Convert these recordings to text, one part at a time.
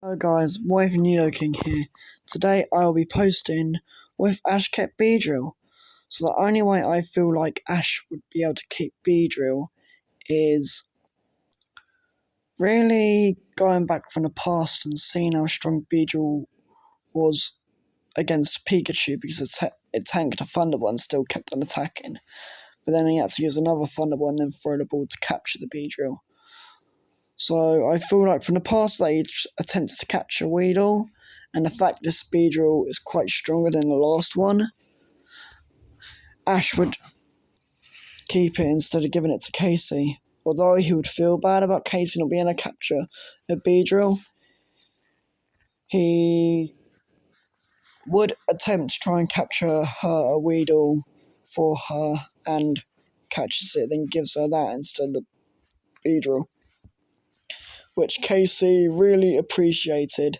Hello guys, Wife and Nilo King here. Today I'll be posting with Ash kept beedrill. So the only way I feel like Ash would be able to keep beedrill is really going back from the past and seeing how strong beedrill was against Pikachu, because it tanked a Thunderbolt and still kept on attacking. But then he had to use another Thunderbolt and then throw the ball to capture the beedrill. So I feel like from the past they attempted to capture Weedle, and the fact this beedrill is quite stronger than the last one, Ash would keep it instead of giving it to Casey. Although he would feel bad about Casey not being able to capture a beedrill, he would attempt to try and capture her a Weedle for her and catches it, then gives her that instead of the beedrill, which Casey really appreciated.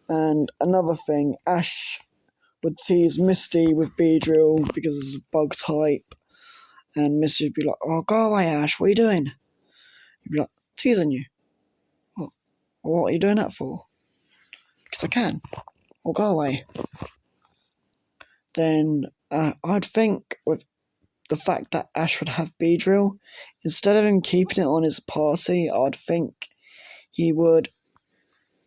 And another thing, Ash would tease Misty with beedrill because it's a bug type, and Misty would be like, "Oh, go away, Ash, what are you doing?" He'd be like, "Teasing you." What are you doing that for?" "Because I can." "Well, go away." Then I'd think with the fact that Ash would have beedrill, instead of him keeping it on his party, I'd think he would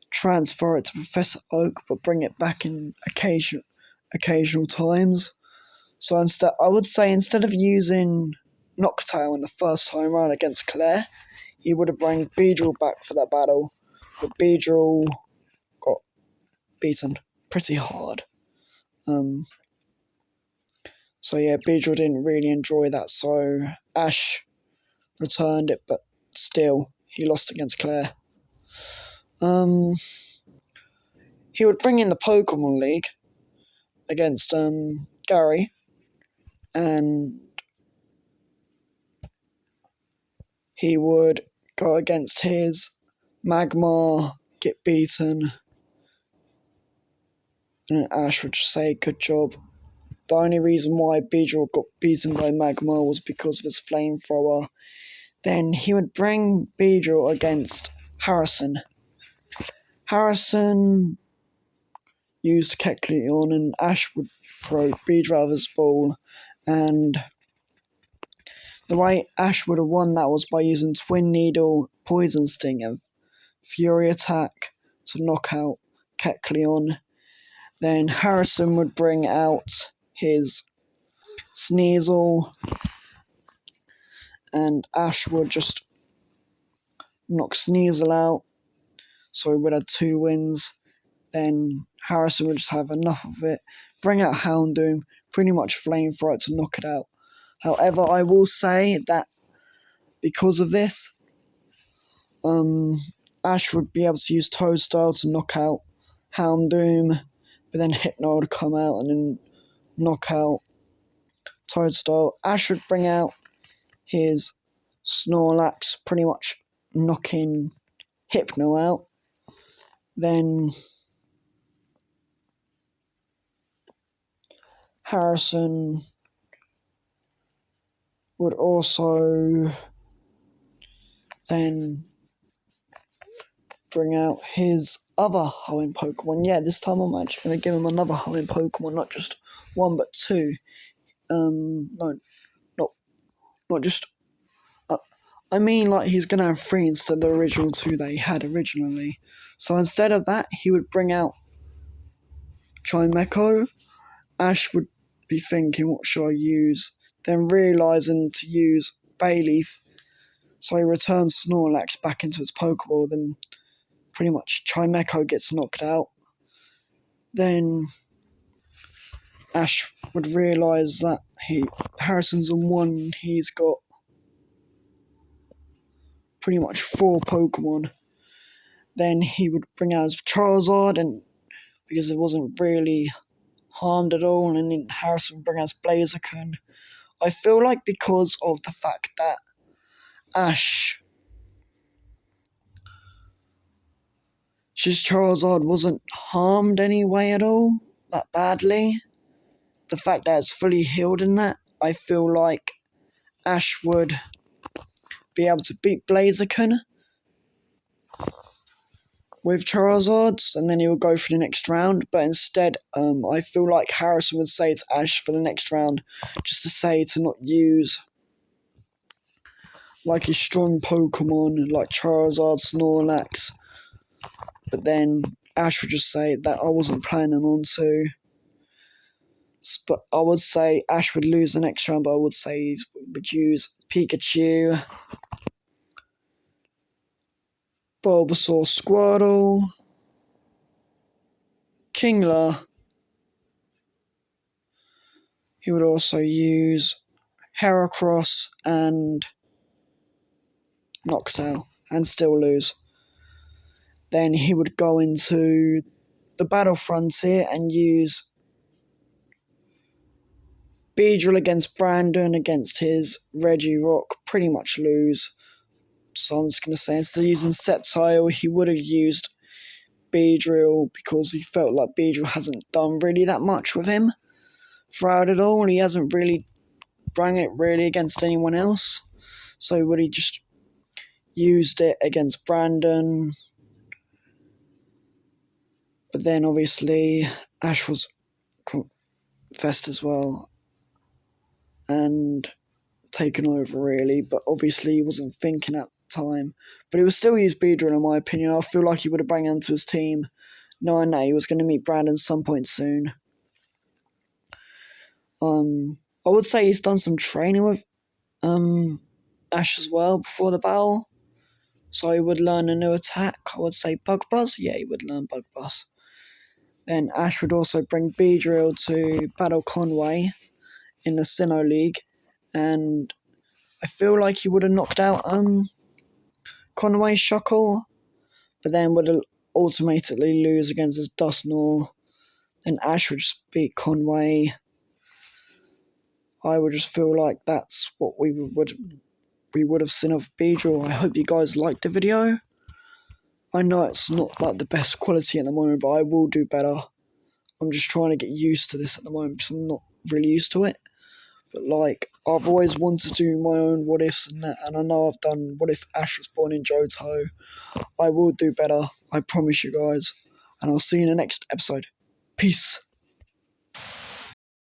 transfer it to Professor Oak, but bring it back in occasional times. So I would say instead of using Noctowl in the first time round against Claire, he would have brought beedrill back for that battle, but beedrill got beaten pretty hard. So yeah, beedrill didn't really enjoy that, so Ash returned it, but still, he lost against Claire. He would bring in the Pokemon League against Gary, and he would go against his Magmar, get beaten, and Ash would just say, "Good job." The only reason why beedrill got beaten by Magmar was because of his flamethrower. Then he would bring beedrill against Harrison. Harrison used Kecleon, and Ash would throw beedrill out of his ball, and the way Ash would have won that was by using Twin Needle, Poison Sting, and Fury Attack to knock out Kecleon. Then Harrison would bring out his Sneasel, and Ash would just knock Sneasel out, so he would have 2 wins. Then Harrison would just have enough of it, bring out Houndoom, pretty much flamethrower it to knock it out. However, I will say that because of this, Ash would be able to use Toadstyle to knock out Houndoom, but then Hypno would come out and then knock out Toadstyle. Ash would bring out his Snorlax, pretty much knocking Hypno out. Then Harrison would also then bring out his other Hoenn Pokemon. Yeah, this time I'm actually going to give him another Hoenn Pokemon, not just 1 but 2. No, not just. I mean, like, he's going to have 3 instead of the original 2 that he had originally. So instead of that, he would bring out Chimecho. Ash would be thinking, what should I use? Then realising to use Bayleaf. So he returns Snorlax back into its Pokeball, then pretty much Chimecho gets knocked out. Then Ash would realise that Harrison's on 1, he's got pretty much 4 Pokemon. Then he would bring out his Charizard, and because it wasn't really harmed at all, and then Harrison would bring out his Blaziken. I feel like because of the fact that Ash's Charizard wasn't harmed anyway at all, that badly, the fact that it's fully healed in that, I feel like Ash would be able to beat Blaziken. with Charizards, and then he would go for the next round. But instead, I feel like Harrison would say to Ash for the next round, just to say to not use like a strong Pokemon like Charizard, Snorlax. But then Ash would just say that I wasn't planning on to. But I would say Ash would lose the next round, but I would say he would use Pikachu, Bulbasaur, Squirtle, Kingler. He would also use Heracross and Noxel and still lose. Then he would go into the Battle Frontier and use beedrill against Brandon against his Regirock, pretty much lose. So I'm just going to say instead of using Sceptile, he would have used beedrill because he felt like beedrill hasn't done really that much with him throughout it all. He hasn't really brung it really against anyone else. So would he just used it against Brandon? But then obviously Ash was confessed as well and taken over really, but obviously he wasn't thinking at the time. But he would still use beedrill in my opinion. I feel like he would have banged into his team knowing that he was going to meet Brandon some point soon. I would say he's done some training with Ash as well before the battle. So he would learn a new attack. I would say Bug Buzz. Yeah, he would learn Bug Buzz. Then Ash would also bring beedrill to battle Conway in the Sinnoh League. And I feel like he would have knocked out Conway's Shuckle, but then would ultimately lose against his Dusknoir. Then Ash would just beat Conway. I would just feel like that's what we would have seen of beedrill. I hope you guys liked the video. I know it's not like the best quality at the moment, but I will do better. I'm just trying to get used to this at the moment because I'm not really used to it. But like, I've always wanted to do my own what ifs and that, and I know I've done what if Ash was born in Johto. I will do better, I promise you guys. And I'll see you in the next episode. Peace.